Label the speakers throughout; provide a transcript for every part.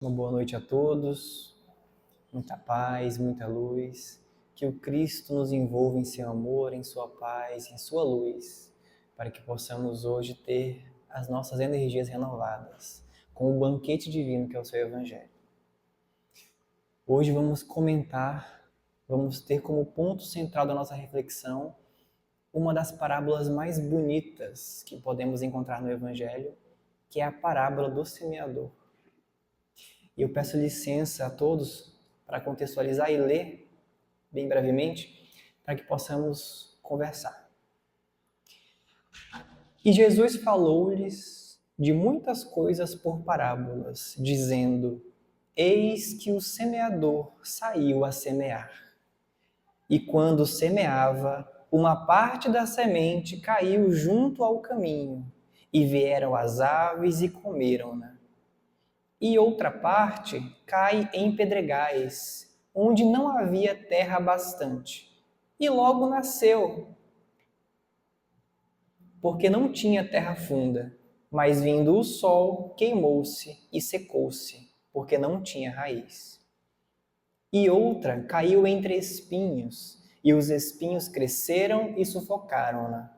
Speaker 1: Uma boa noite a todos, muita paz, muita luz, que o Cristo nos envolva em seu amor, em sua paz, em sua luz, para que possamos hoje ter as nossas energias renovadas, com o banquete divino que é o seu Evangelho. Hoje vamos ter como ponto central da nossa reflexão uma das parábolas mais bonitas que podemos encontrar no Evangelho, que é a parábola do semeador. E eu peço licença a todos para contextualizar e ler bem brevemente, para que possamos conversar. E Jesus falou-lhes de muitas coisas por parábolas, dizendo: Eis que o semeador saiu a semear. E quando semeava, uma parte da semente caiu junto ao caminho, e vieram as aves e comeram-na. E outra parte cai em pedregais, onde não havia terra bastante. E logo nasceu, porque não tinha terra funda. Mas vindo o sol, queimou-se e secou-se, porque não tinha raiz. E outra caiu entre espinhos, e os espinhos cresceram e sufocaram-na.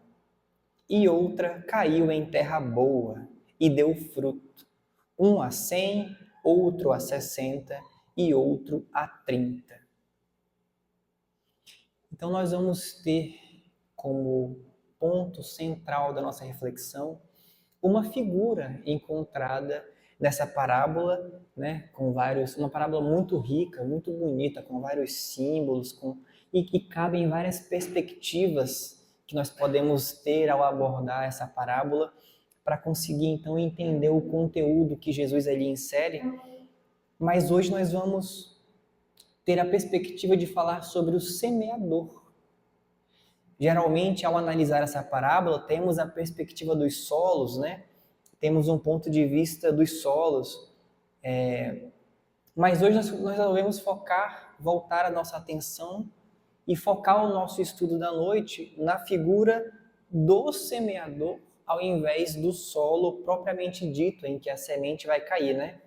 Speaker 1: E outra caiu em terra boa, e deu fruto, um a 100, outro a 60 e outro a 30. Então nós vamos ter como ponto central da nossa reflexão uma figura encontrada nessa parábola, né, uma parábola muito rica, muito bonita, com vários símbolos, e que cabem várias perspectivas que nós podemos ter ao abordar essa parábola para conseguir então entender o conteúdo que Jesus ali insere. Mas hoje nós vamos ter a perspectiva de falar sobre o semeador. Geralmente, ao analisar essa parábola, temos a perspectiva dos solos, né? Temos um ponto de vista dos solos. Mas hoje nós resolvemos voltar a nossa atenção e focar o nosso estudo da noite na figura do semeador, ao invés do solo propriamente dito, em que a semente vai cair, né?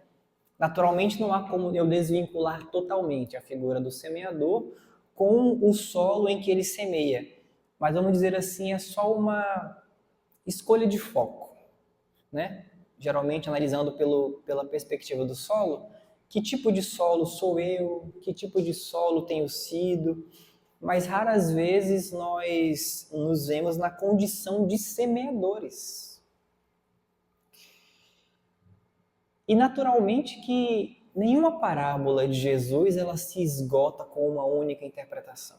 Speaker 1: Naturalmente, não há como eu desvincular totalmente a figura do semeador com o solo em que ele semeia. Mas vamos dizer assim, é só uma escolha de foco, né? Geralmente, analisando pela perspectiva do solo, que tipo de solo sou eu, que tipo de solo tenho sido, mas raras vezes nós nos vemos na condição de semeadores. E naturalmente que nenhuma parábola de Jesus ela se esgota com uma única interpretação.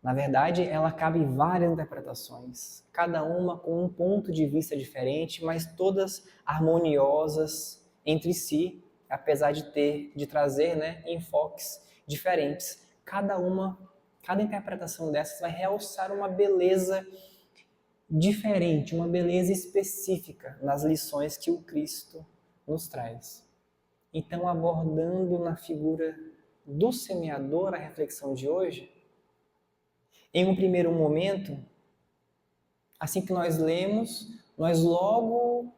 Speaker 1: Na verdade, ela cabe em várias interpretações, cada uma com um ponto de vista diferente, mas todas harmoniosas entre si, apesar de trazer, né, enfoques diferentes. Cada interpretação dessas vai realçar uma beleza diferente, uma beleza específica nas lições que o Cristo nos traz. Então, abordando na figura do semeador a reflexão de hoje, em um primeiro momento, assim que nós lemos, nós logo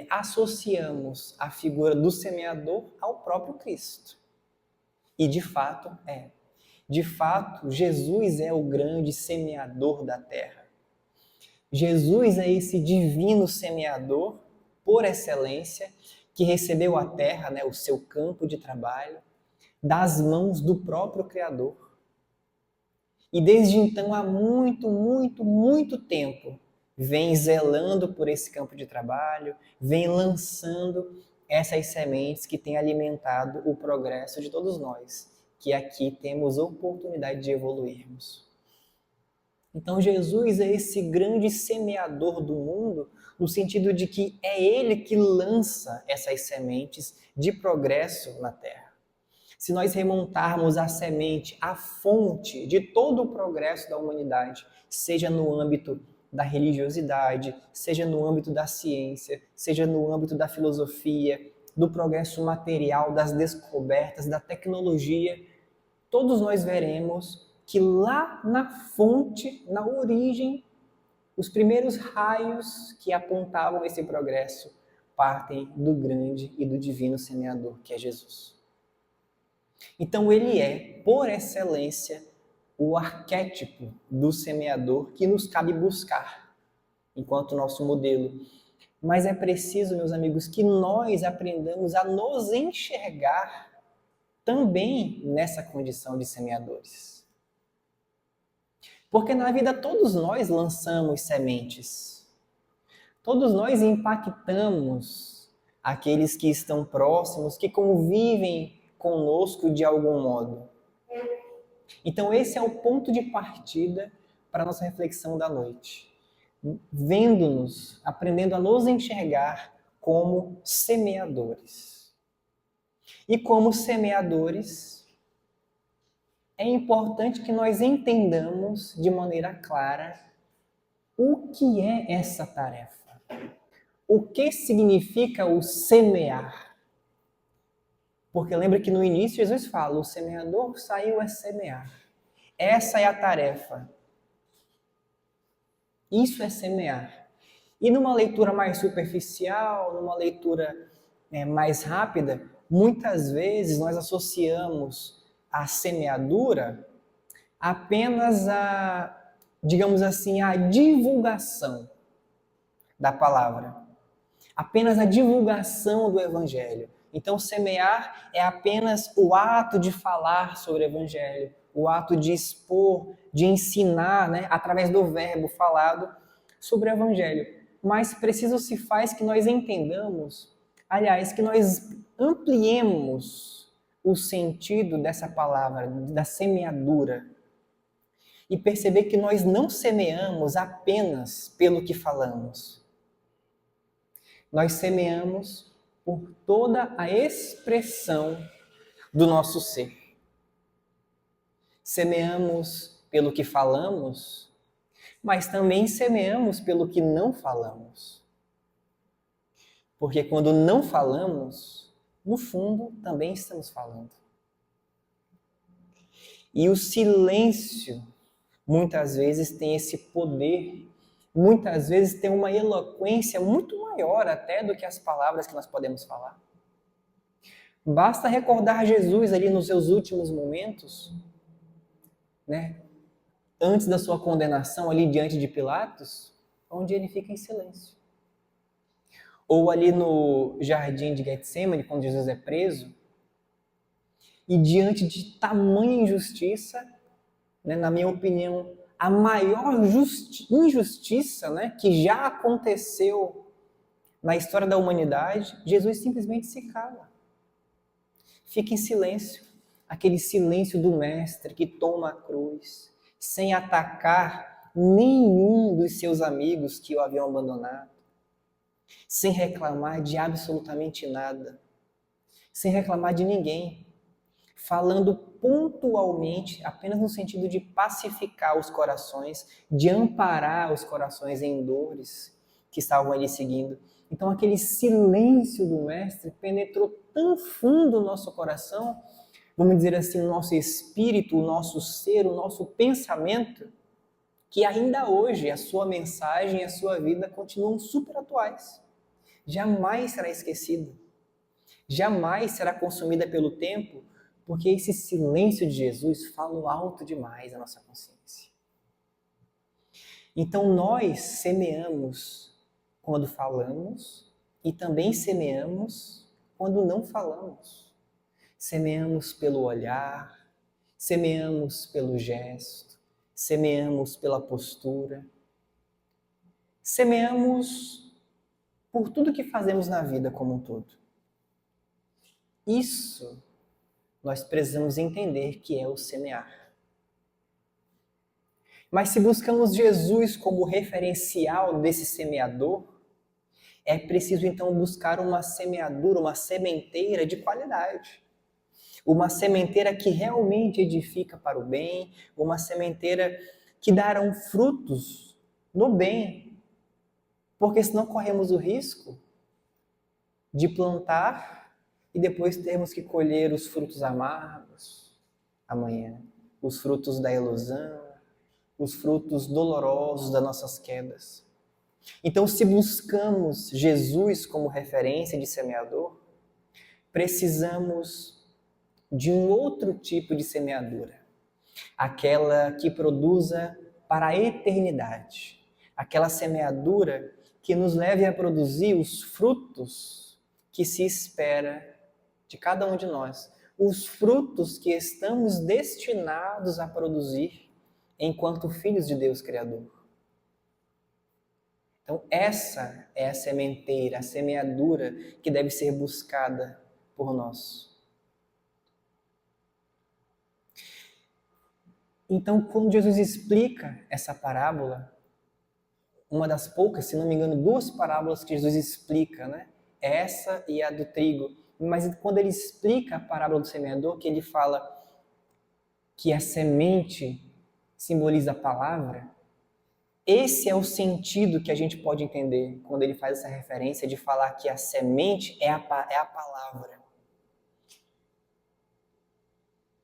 Speaker 1: associamos a figura do semeador ao próprio Cristo. E de fato é. De fato, Jesus é o grande semeador da terra. Jesus é esse divino semeador, por excelência, que recebeu a terra, né, o seu campo de trabalho, das mãos do próprio Criador. E desde então, há muito, muito, muito tempo, vem zelando por esse campo de trabalho, vem lançando essas sementes que têm alimentado o progresso de todos nós, que aqui temos oportunidade de evoluirmos. Então Jesus é esse grande semeador do mundo, no sentido de que é Ele que lança essas sementes de progresso na Terra. Se nós remontarmos a semente, a fonte de todo o progresso da humanidade, seja no âmbito da religiosidade, seja no âmbito da ciência, seja no âmbito da filosofia, do progresso material, das descobertas, da tecnologia, todos nós veremos que lá na fonte, na origem, os primeiros raios que apontavam esse progresso partem do grande e do divino semeador, que é Jesus. Então ele é, por excelência, o arquétipo do semeador que nos cabe buscar enquanto nosso modelo. Mas é preciso, meus amigos, que nós aprendamos a nos enxergar também nessa condição de semeadores. Porque na vida todos nós lançamos sementes. Todos nós impactamos aqueles que estão próximos, que convivem conosco de algum modo. Então esse é o ponto de partida para a nossa reflexão da noite. Vendo-nos, aprendendo a nos enxergar como semeadores. E como semeadores, é importante que nós entendamos de maneira clara o que é essa tarefa. O que significa o semear? Porque lembra que no início Jesus fala, o semeador saiu a semear. Essa é a tarefa. Isso é semear. E numa leitura mais superficial, numa leitura mais rápida, muitas vezes nós associamos a semeadura apenas a, digamos assim, a divulgação da palavra. Apenas a divulgação do Evangelho. Então, semear é apenas o ato de falar sobre o Evangelho, o ato de expor, de ensinar, através do verbo falado sobre o Evangelho. Mas preciso se faz que nós entendamos, aliás, que nós ampliemos o sentido dessa palavra, da semeadura, e perceber que nós não semeamos apenas pelo que falamos. Nós semeamos por toda a expressão do nosso ser. Semeamos pelo que falamos, mas também semeamos pelo que não falamos. Porque quando não falamos, no fundo, também estamos falando. E o silêncio, muitas vezes, tem esse poder, muitas vezes tem uma eloquência muito maior até do que as palavras que nós podemos falar. Basta recordar Jesus ali nos seus últimos momentos, antes da sua condenação ali diante de Pilatos, onde ele fica em silêncio. Ou ali no jardim de Getsemane, quando Jesus é preso, e diante de tamanha injustiça, na minha opinião, a maior injustiça que já aconteceu na história da humanidade, Jesus simplesmente se cala. Fica em silêncio, aquele silêncio do mestre que toma a cruz, sem atacar nenhum dos seus amigos que o haviam abandonado, sem reclamar de absolutamente nada, sem reclamar de ninguém, falando pontualmente, apenas no sentido de pacificar os corações, de amparar os corações em dores que estavam ali seguindo. Então aquele silêncio do mestre penetrou tão fundo no nosso coração, vamos dizer assim, o nosso espírito, o nosso ser, o nosso pensamento, que ainda hoje a sua mensagem e a sua vida continuam super atuais. Jamais será esquecida. Jamais será consumida pelo tempo, porque esse silêncio de Jesus fala alto demais na nossa consciência. Então nós semeamos quando falamos e também semeamos quando não falamos. Semeamos pelo olhar, semeamos pelo gesto, semeamos pela postura, semeamos por tudo que fazemos na vida como um todo. Isso nós precisamos entender que é o semear. Mas se buscamos Jesus como referencial desse semeador, é preciso então buscar uma semeadura, uma sementeira de qualidade. Uma sementeira que realmente edifica para o bem, uma sementeira que dará frutos no bem. Porque senão corremos o risco de plantar e depois termos que colher os frutos amargos amanhã, os frutos da ilusão, os frutos dolorosos das nossas quedas. Então, se buscamos Jesus como referência de semeador, precisamos de um outro tipo de semeadura, aquela que produza para a eternidade, aquela semeadura que nos leve a produzir os frutos que se espera de cada um de nós, os frutos que estamos destinados a produzir enquanto filhos de Deus Criador. Então, essa é a sementeira, a semeadura que deve ser buscada por nós. Então, quando Jesus explica essa parábola, uma das poucas, se não me engano, duas parábolas que Jesus explica, né? Essa e a do trigo. Mas quando ele explica a parábola do semeador, que ele fala que a semente simboliza a palavra, esse é o sentido que a gente pode entender quando ele faz essa referência de falar que a semente é a palavra.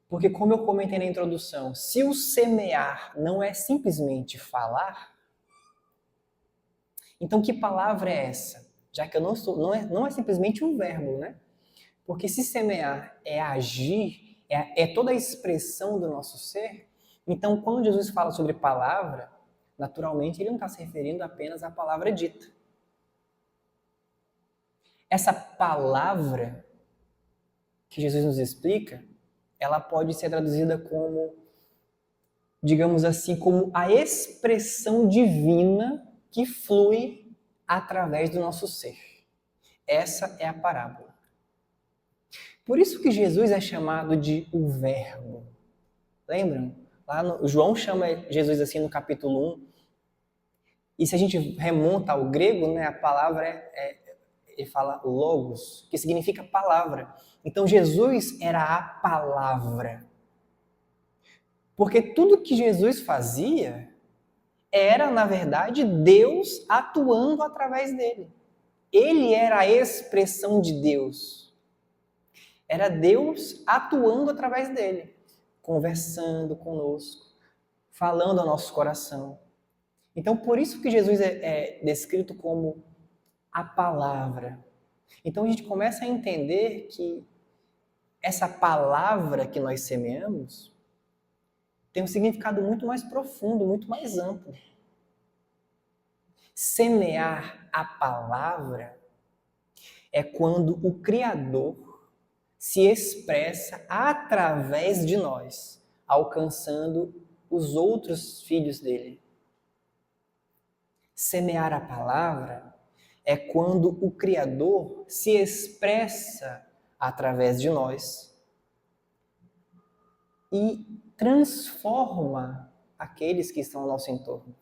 Speaker 1: Porque, como eu comentei na introdução, se o semear não é simplesmente falar, então que palavra é essa? Já que eu não é simplesmente um verbo, né? Porque se semear é agir, é toda a expressão do nosso ser, então quando Jesus fala sobre palavra, naturalmente ele não está se referindo apenas à palavra dita. Essa palavra que Jesus nos explica, ela pode ser traduzida como, digamos assim, como a expressão divina que flui através do nosso ser. Essa é a parábola. Por isso que Jesus é chamado de o Verbo. Lembram? João chama Jesus assim no capítulo 1. E se a gente remonta ao grego, né, a palavra ele fala logos, que significa palavra. Então Jesus era a palavra. Porque tudo que Jesus fazia era, na verdade, Deus atuando através dele. Ele era a expressão de Deus. Era Deus atuando através dele, conversando conosco, falando ao nosso coração. Então, por isso que Jesus é descrito como a palavra. Então, a gente começa a entender que essa palavra que nós semeamos tem um significado muito mais profundo, muito mais amplo. Semear a palavra é quando o Criador se expressa através de nós, alcançando os outros filhos dele. Semear a palavra é quando o Criador se expressa através de nós e transforma aqueles que estão ao nosso entorno.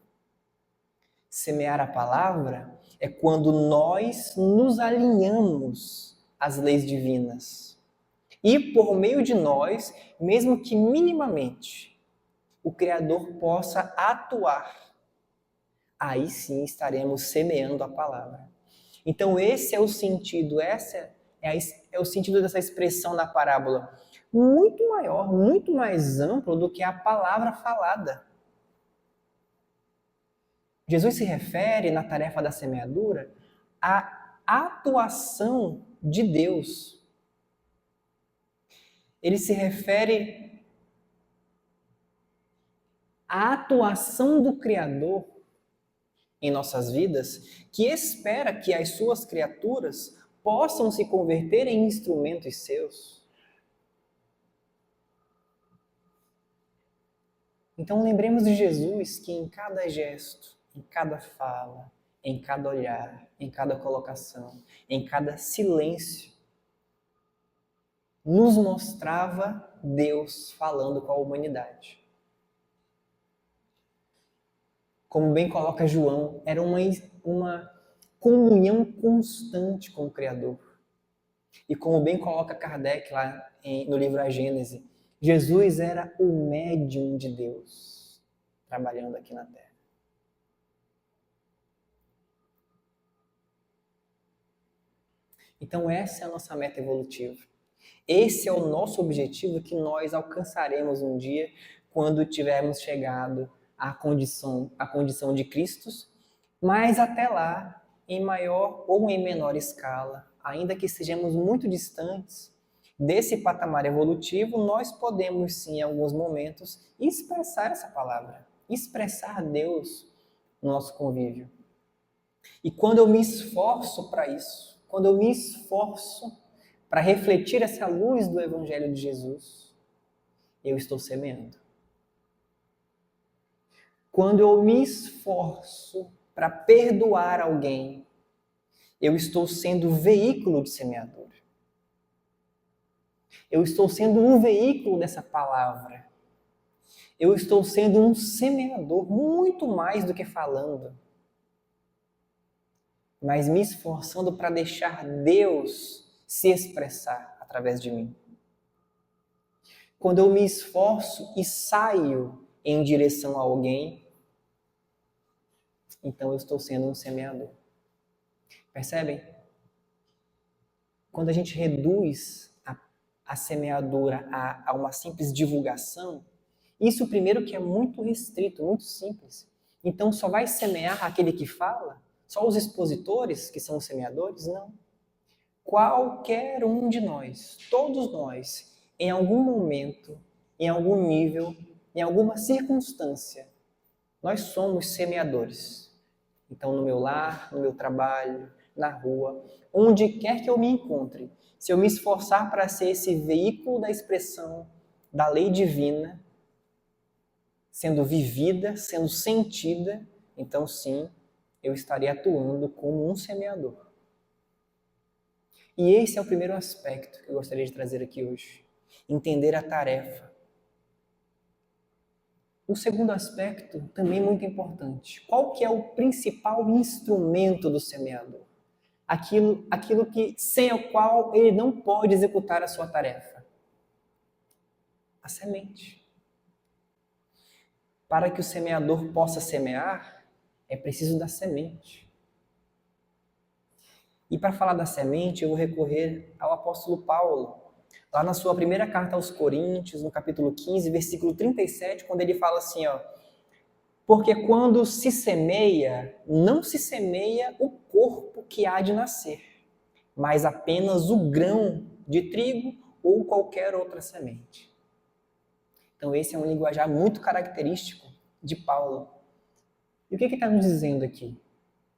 Speaker 1: Semear a palavra é quando nós nos alinhamos às leis divinas. E por meio de nós, mesmo que minimamente, o Criador possa atuar. Aí sim estaremos semeando a palavra. Então esse é o sentido, é o sentido dessa expressão na parábola. Muito maior, muito mais amplo do que a palavra falada. Jesus se refere, na tarefa da semeadura, à atuação de Deus. Ele se refere à atuação do Criador em nossas vidas, que espera que as suas criaturas possam se converter em instrumentos seus. Então lembremos de Jesus, que em cada gesto, em cada fala, em cada olhar, em cada colocação, em cada silêncio, nos mostrava Deus falando com a humanidade. Como bem coloca João, era uma comunhão constante com o Criador. E como bem coloca Kardec lá no livro A Gênese, Jesus era o médium de Deus, trabalhando aqui na Terra. Então essa é a nossa meta evolutiva. Esse é o nosso objetivo que nós alcançaremos um dia quando tivermos chegado à condição de Cristos, Mas até lá, em maior ou em menor escala, ainda que estejamos muito distantes desse patamar evolutivo, nós podemos sim, em alguns momentos, expressar essa palavra, expressar Deus no nosso convívio. E quando eu me esforço para isso, quando eu me esforço para refletir essa luz do Evangelho de Jesus, eu estou semeando. Quando eu me esforço para perdoar alguém, eu estou sendo veículo de semeador. Eu estou sendo um veículo dessa palavra. Eu estou sendo um semeador, muito mais do que falando, mas me esforçando para deixar Deus se expressar através de mim. Quando eu me esforço e saio em direção a alguém, então eu estou sendo um semeador. Percebem? Quando a gente reduz a semeadura a uma simples divulgação, isso primeiro que é muito restrito, muito simples. Então só vai semear aquele que fala? Só os expositores que são os semeadores? Não. Qualquer um de nós, todos nós, em algum momento, em algum nível, em alguma circunstância, nós somos semeadores. Então, no meu lar, no meu trabalho, na rua, onde quer que eu me encontre, se eu me esforçar para ser esse veículo da expressão da lei divina, sendo vivida, sendo sentida, então sim, eu estarei atuando como um semeador. E esse é o primeiro aspecto que eu gostaria de trazer aqui hoje. Entender a tarefa. O segundo aspecto, também muito importante. Qual que é o principal instrumento do semeador? Aquilo que, sem o qual ele não pode executar a sua tarefa. A semente. Para que o semeador possa semear, é preciso da semente. E para falar da semente, eu vou recorrer ao apóstolo Paulo, lá na sua primeira carta aos Coríntios, no capítulo 15, versículo 37, quando ele fala assim, ó: porque quando se semeia, não se semeia o corpo que há de nascer, mas apenas o grão de trigo ou qualquer outra semente. Então esse é um linguajar muito característico de Paulo. E o que ele está nos dizendo aqui?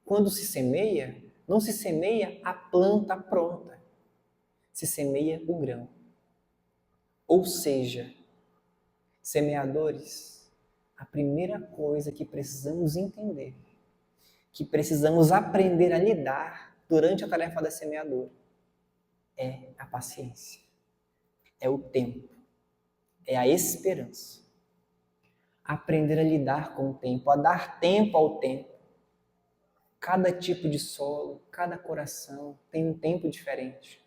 Speaker 1: Quando se semeia, não se semeia a planta pronta, se semeia o grão. Ou seja, semeadores, a primeira coisa que precisamos entender, que precisamos aprender a lidar durante a tarefa da semeadora, é a paciência, é o tempo, é a esperança. Aprender a lidar com o tempo, a dar tempo ao tempo. Cada tipo de solo, cada coração tem um tempo diferente.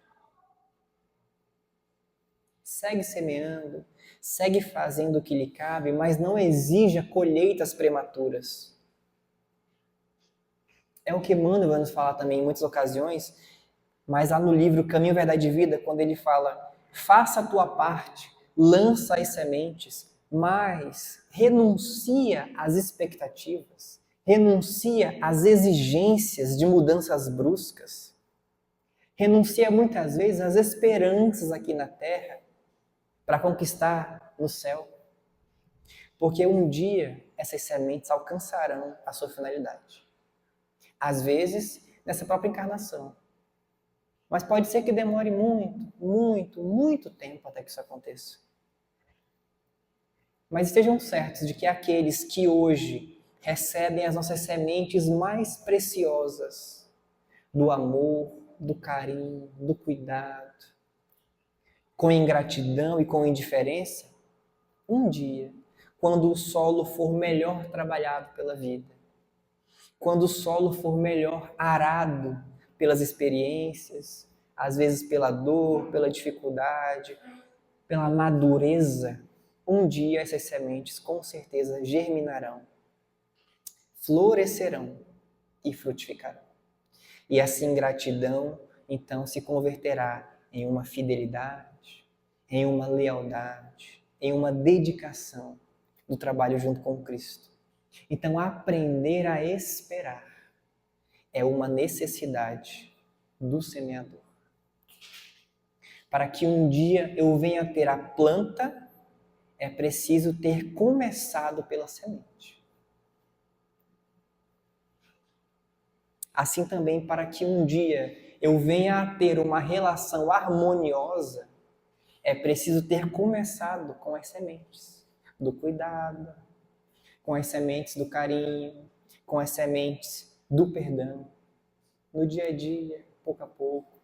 Speaker 1: Segue semeando, segue fazendo o que lhe cabe, mas não exija colheitas prematuras. É o que Emmanuel vai nos falar também em muitas ocasiões, mas lá no livro Caminho, Verdade e Vida, quando ele fala: faça a tua parte, lança as sementes, mas renuncia às expectativas, renuncia às exigências de mudanças bruscas, renuncia muitas vezes às esperanças aqui na terra para conquistar no céu, porque um dia essas sementes alcançarão a sua finalidade. Às vezes, nessa própria encarnação. Mas pode ser que demore muito tempo até que isso aconteça. Mas estejam certos de que aqueles que hoje recebem as nossas sementes mais preciosas do amor, do carinho, do cuidado, com ingratidão e com indiferença, um dia, quando o solo for melhor trabalhado pela vida, quando o solo for melhor arado pelas experiências, às vezes pela dor, pela dificuldade, pela madureza, um dia essas sementes com certeza germinarão, florescerão e frutificarão. E essa ingratidão, então, se converterá em uma fidelidade, em uma lealdade, em uma dedicação no trabalho junto com Cristo. Então, aprender a esperar. é uma necessidade do semeador. Para que um dia eu venha a ter a planta, é preciso ter começado pela semente. Assim também, para que um dia eu venha a ter uma relação harmoniosa, é preciso ter começado com as sementes do cuidado, com as sementes do carinho, com as sementes do perdão, no dia a dia, pouco a pouco,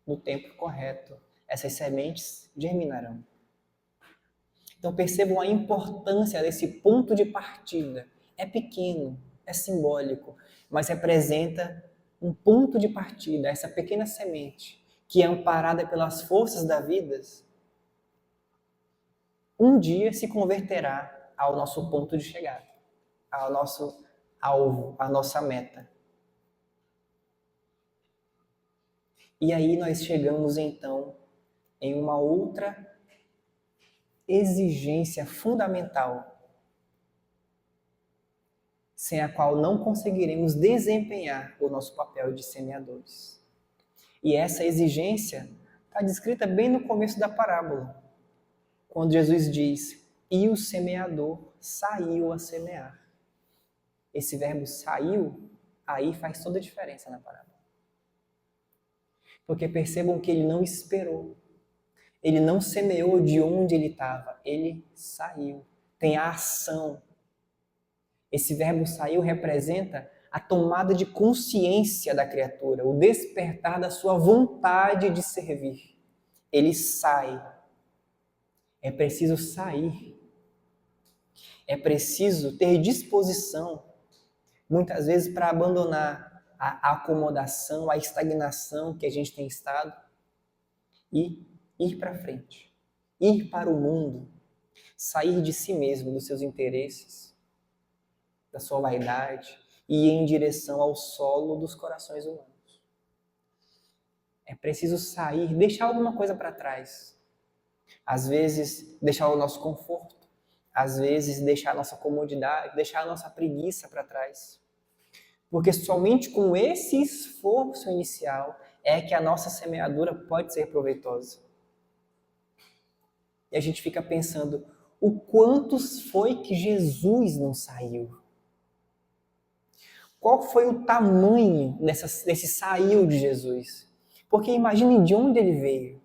Speaker 1: no tempo correto, essas sementes germinarão. Então percebam a importância desse ponto de partida. É pequeno, é simbólico, mas representa um ponto de partida, essa pequena semente, que é amparada pelas forças da vida, um dia se converterá ao nosso ponto de chegada, ao nosso alvo, à nossa meta. E aí nós chegamos então em uma outra exigência fundamental, sem a qual não conseguiremos desempenhar o nosso papel de semeadores. E essa exigência está descrita bem no começo da parábola, quando Jesus diz: "E o semeador saiu a semear". Esse verbo saiu, aí faz toda a diferença na parábola. Porque percebam que ele não esperou. Ele não semeou de onde ele estava, ele saiu. Tem a ação. Esse verbo saiu representa a tomada de consciência da criatura, o despertar da sua vontade de servir. Ele sai. É preciso sair. É preciso ter disposição, muitas vezes, para abandonar a acomodação, a estagnação que a gente tem estado e ir para frente, ir para o mundo, sair de si mesmo, dos seus interesses, da sua vaidade e ir em direção ao solo dos corações humanos. É preciso sair, deixar alguma coisa para trás. Às vezes, deixar o nosso conforto, às vezes, deixar a nossa comodidade, deixar a nossa preguiça para trás. Porque somente com esse esforço inicial é que a nossa semeadura pode ser proveitosa. E a gente fica pensando, o quantos foi que Jesus não saiu? Qual foi o tamanho desse saiu de Jesus? Porque imaginem de onde ele veio.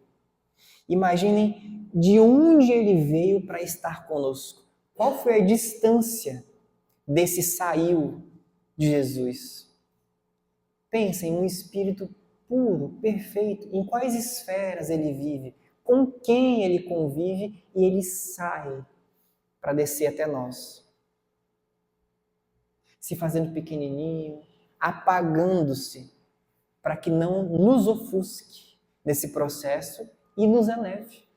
Speaker 1: Imaginem de onde ele veio para estar conosco. Qual foi a distância desse saiu de Jesus? Pensem em um espírito puro, perfeito, em quais esferas ele vive, com quem ele convive e ele sai para descer até nós. Se fazendo pequenininho, apagando-se, para que não nos ofusque nesse processo e nos eleve.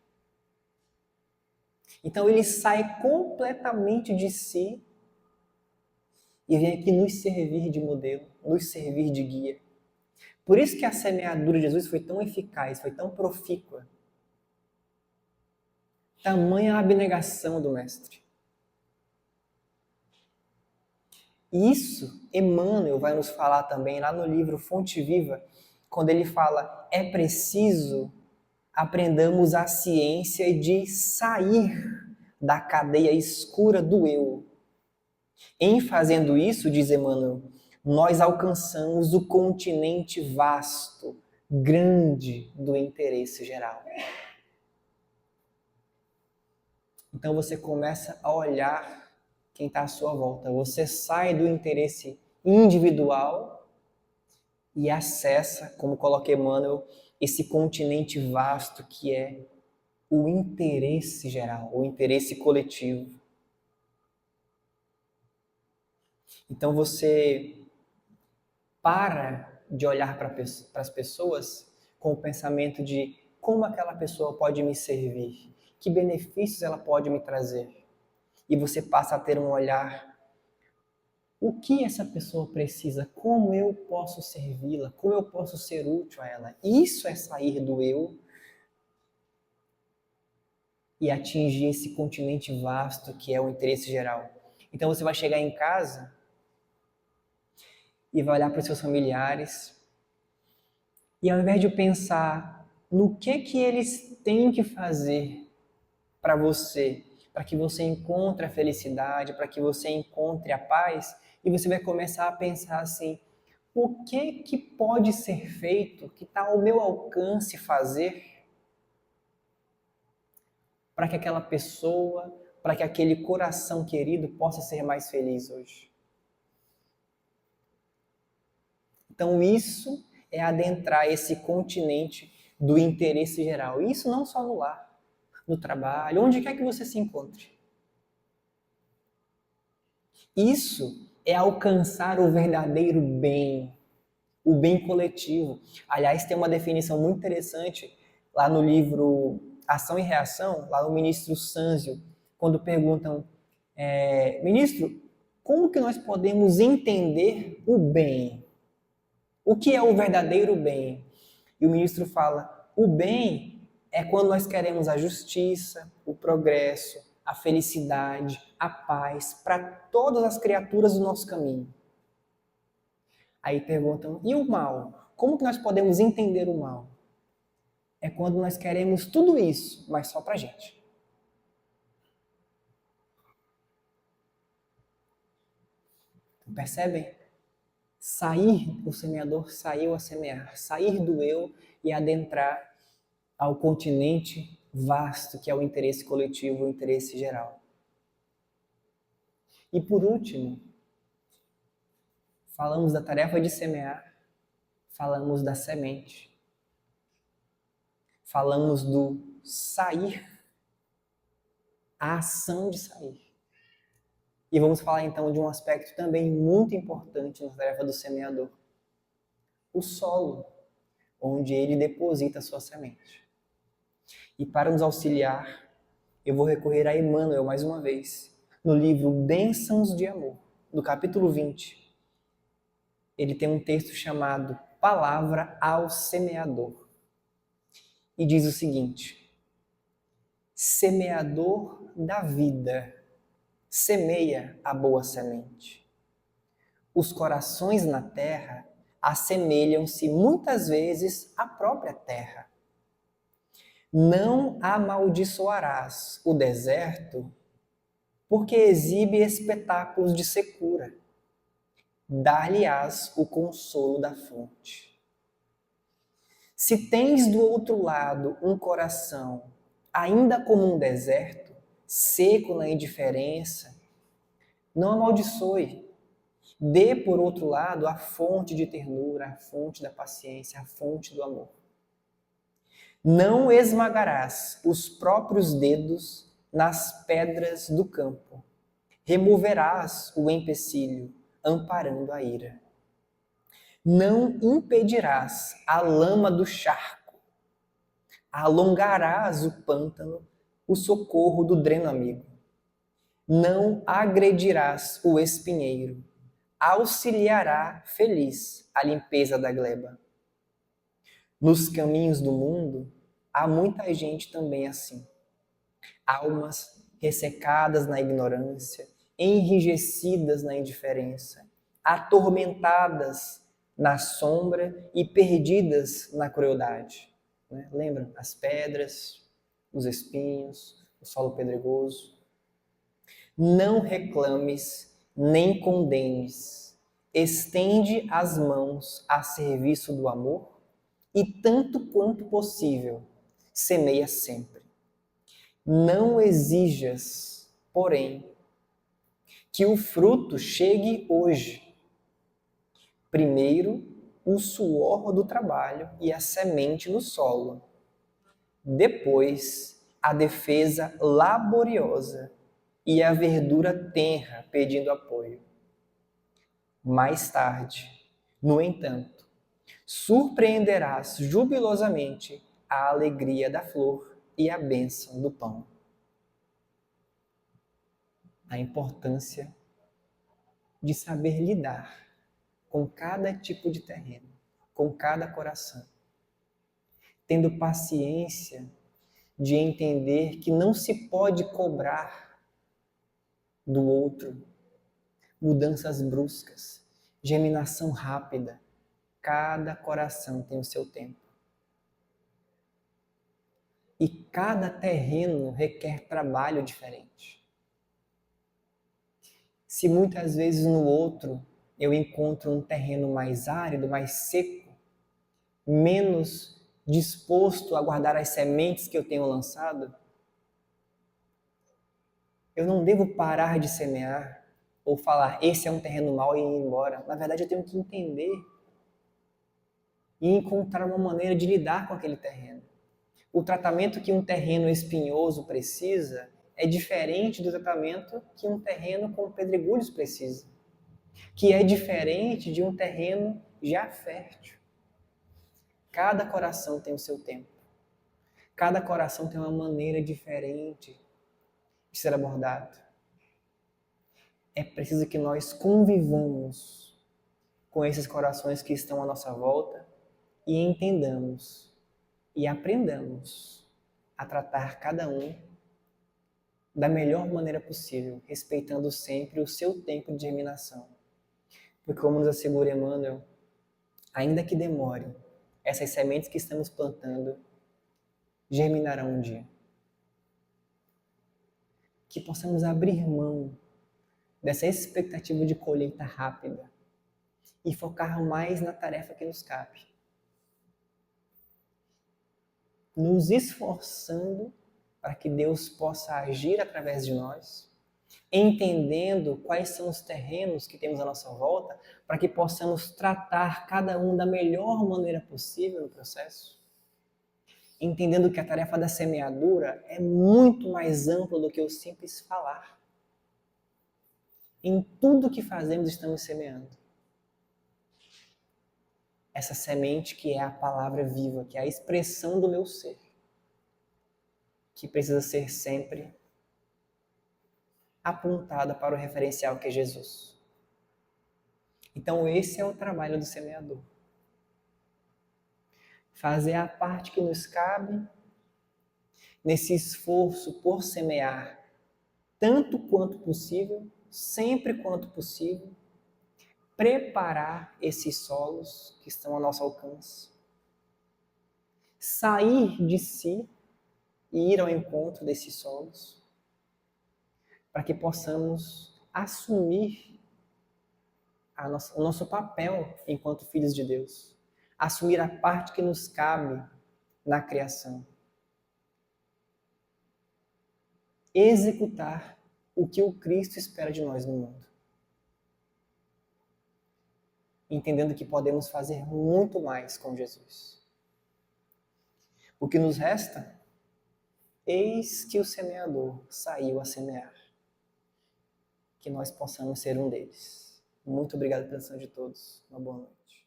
Speaker 1: Então ele sai completamente de si e vem aqui nos servir de modelo, nos servir de guia. Por isso que a semeadura de Jesus foi tão eficaz, foi tão profícua. Tamanha a abnegação do Mestre. E isso Emmanuel vai nos falar também lá no livro Fonte Viva, quando ele fala: é preciso aprendamos a ciência de sair da cadeia escura do eu. Em fazendo isso, diz Emmanuel, nós alcançamos o continente vasto, grande do interesse geral. Então você começa a olhar quem está à sua volta. Você sai do interesse individual e acessa, como coloca Emmanuel, esse continente vasto que é o interesse geral, o interesse coletivo. Então você para de olhar para as pessoas com o pensamento de como aquela pessoa pode me servir, que benefícios ela pode me trazer. E você passa a ter um olhar: o que essa pessoa precisa? Como eu posso servi-la? Como eu posso ser útil a ela? Isso é sair do eu e atingir esse continente vasto que é o interesse geral. Então você vai chegar em casa e vai olhar para os seus familiares, e ao invés de pensar no que eles têm que fazer para você, para que você encontre a felicidade, para que você encontre a paz, e você vai começar a pensar assim: o que pode ser feito, que está ao meu alcance fazer, para que aquela pessoa, para que aquele coração querido possa ser mais feliz hoje? Então isso é adentrar esse continente do interesse geral. Isso não só no lar, no trabalho, onde quer que você se encontre. Isso é alcançar o verdadeiro bem, o bem coletivo. Aliás, tem uma definição muito interessante lá no livro Ação e Reação, lá no ministro Sanzio, quando perguntam, ministro, como que nós podemos entender o bem? O que é o verdadeiro bem? E o ministro fala, o bem é quando nós queremos a justiça, o progresso, a felicidade, a paz para todas as criaturas do nosso caminho. Aí perguntam, e o mal? Como que nós podemos entender o mal? É quando nós queremos tudo isso, mas só pra gente. Percebem? O semeador saiu a semear, sair do eu e adentrar ao continente vasto que é o interesse coletivo, o interesse geral. E por último, falamos da tarefa de semear, falamos da semente, falamos do sair, a ação de sair. E vamos falar então de um aspecto também muito importante na tarefa do semeador: o solo, onde ele deposita a sua semente. E para nos auxiliar, eu vou recorrer a Emmanuel mais uma vez, no livro Bênçãos de Amor, do capítulo 20. Ele tem um texto chamado Palavra ao Semeador. E diz o seguinte: semeador da vida, semeia a boa semente. Os corações na terra assemelham-se muitas vezes à própria terra. Não amaldiçoarás o deserto, porque exibe espetáculos de secura. Dar-lhe-ás o consolo da fonte. Se tens do outro lado um coração ainda como um deserto, seco na indiferença, não amaldiçoe. Dê, por outro lado, a fonte de ternura, a fonte da paciência, a fonte do amor. Não esmagarás os próprios dedos nas pedras do campo. Removerás o empecilho, amparando a ira. Não impedirás a lama do charco. Alongarás o pântano, o socorro do dreno amigo. Não agredirás o espinheiro. Auxiliará feliz a limpeza da gleba. Nos caminhos do mundo, há muita gente também assim. Almas ressecadas na ignorância, enrijecidas na indiferença, atormentadas na sombra e perdidas na crueldade. Lembram? As pedras, os espinhos, o solo pedregoso. Não reclames, nem condenes. Estende as mãos a serviço do amor e, tanto quanto possível, semeia sempre. Não exijas, porém, que o fruto chegue hoje. Primeiro, o suor do trabalho e a semente no solo. Depois, a defesa laboriosa e a verdura tenra pedindo apoio. Mais tarde, no entanto, surpreenderás jubilosamente a alegria da flor e a bênção do pão. A importância de saber lidar com cada tipo de terreno, com cada coração, tendo paciência de entender que não se pode cobrar do outro mudanças bruscas, germinação rápida. Cada coração tem o seu tempo. E cada terreno requer trabalho diferente. Se muitas vezes no outro eu encontro um terreno mais árido, mais seco, menos disposto a guardar as sementes que eu tenho lançado, eu não devo parar de semear ou falar, esse é um terreno mau e ir embora. Na verdade, eu tenho que entender e encontrar uma maneira de lidar com aquele terreno. O tratamento que um terreno espinhoso precisa é diferente do tratamento que um terreno com pedregulhos precisa, que é diferente de um terreno já fértil. Cada coração tem o seu tempo. Cada coração tem uma maneira diferente de ser abordado. É preciso que nós convivamos com esses corações que estão à nossa volta e entendamos e aprendamos a tratar cada um da melhor maneira possível, respeitando sempre o seu tempo de germinação. Porque, como nos assegura Emmanuel, ainda que demore, essas sementes que estamos plantando germinarão um dia. Que possamos abrir mão dessa expectativa de colheita rápida e focar mais na tarefa que nos cabe. Nos esforçando para que Deus possa agir através de nós, entendendo quais são os terrenos que temos à nossa volta, para que possamos tratar cada um da melhor maneira possível no processo, entendendo que a tarefa da semeadura é muito mais ampla do que o simples falar. Em tudo que fazemos estamos semeando. Essa semente que é a palavra viva, que é a expressão do meu ser, que precisa ser sempre apontada para o referencial que é Jesus. Então esse é o trabalho do semeador. Fazer a parte que nos cabe nesse esforço por semear tanto quanto possível, sempre quanto possível, preparar esses solos que estão ao nosso alcance, sair de si e ir ao encontro desses solos, para que possamos assumir o nosso papel enquanto filhos de Deus, assumir a parte que nos cabe na criação, executar o que o Cristo espera de nós no mundo, entendendo que podemos fazer muito mais com Jesus. O que nos resta? Eis que o semeador saiu a semear. Que nós possamos ser um deles. Muito obrigado pela atenção de todos. Uma boa noite.